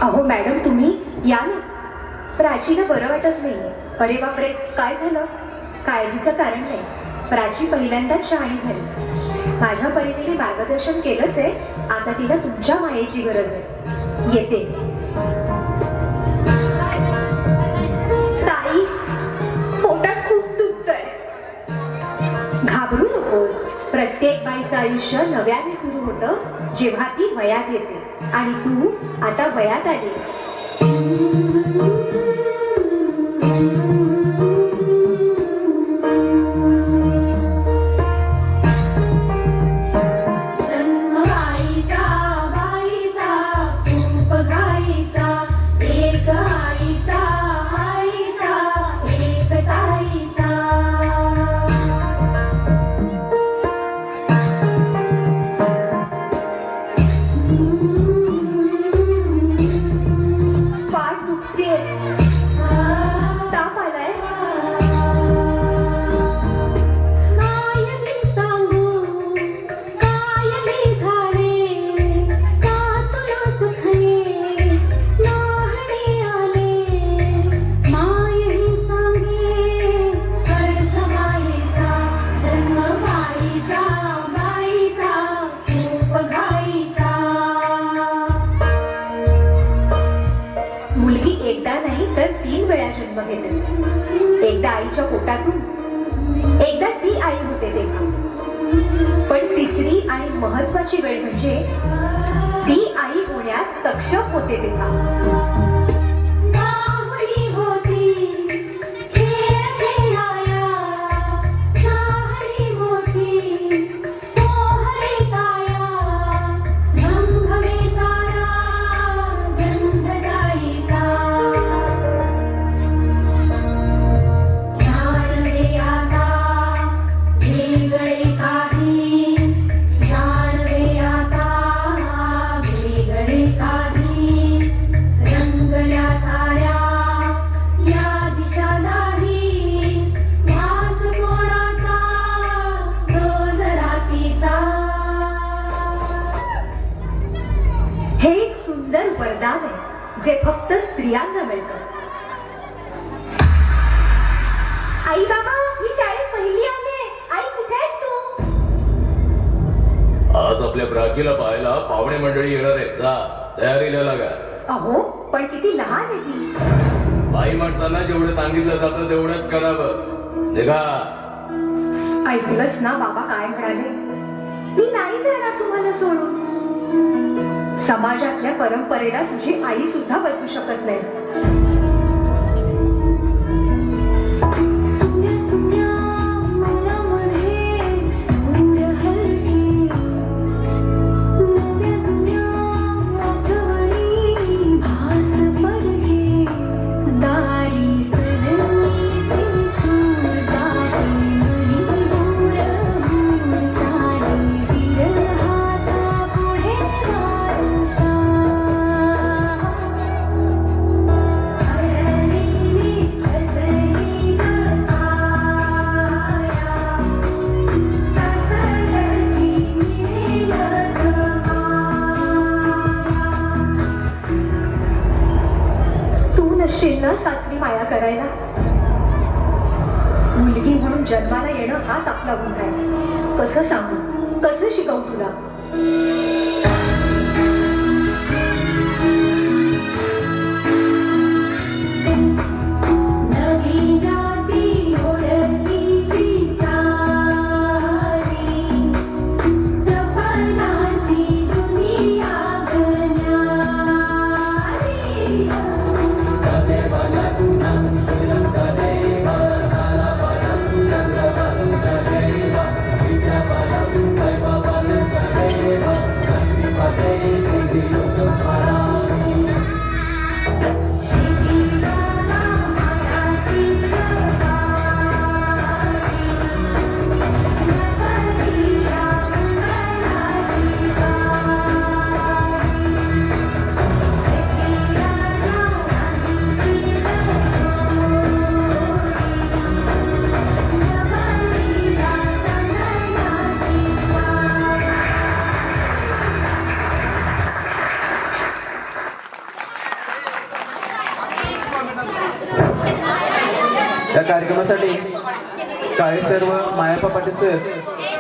अहो मॅडम तुम्ही या ना. प्राचीला बरं वाटत नाहीये. अरे बापरे, काय झालं? काळजीचं कारण नाही. प्राची पहिल्यांदाच शहाणी झाली. माझ्या परीने मी मार्गदर्शन केलंच आहे. आता तिला तुमच्या मायेची गरज आहे. येते. ताई, पोटात खूप दुखतंय. घाबरू नकोस. प्रत्येक बाईचं आयुष्य नव्याने सुरू होतं जेव्हा ती वयात येते. आणि तू आता वयात आलीस. ताप आलाय. मुलगी एकदा नाही तर 3 वेळा जन्म घेते. एकदा आईच्या पोटातून, एकदा ती आई होते तेव्हा. पण तिसरी आणि महत्वाची वेळ म्हणजे ती आई होण्यास सक्षम होते तेव्हा. हे एक सुंदर वरदान आहे जे फक्त स्त्रियांना मिळतं. आई बाबा, मी शाळेत पहिली आले. आई कुठे आहेस तू? आज आपल्या प्राचीला पाहायला पाहुणे मंडळी येणार आहेत. जा, तयारीला लागा. अहो, पण किती लहान आहे ती. बाई माणसांना जेवढं सांगितलं जातं तेवढंच करावं. निघा. ऐकलंस ना बाबा काय म्हणाले? मी नाही जाणार तुम्हाला सोडून. समाजातल्या परंपरेला तुझी आई सुद्धा बदलू शकत नाही. सासरी माया करायला. मुलगी म्हणून जन्माला येणं हाच आपला गुन्हा आहे. कसं सांगू, कसं शिकवू तुला? Bye. या कार्यक्रमासाठी काळे सर व मायापा पाटील सर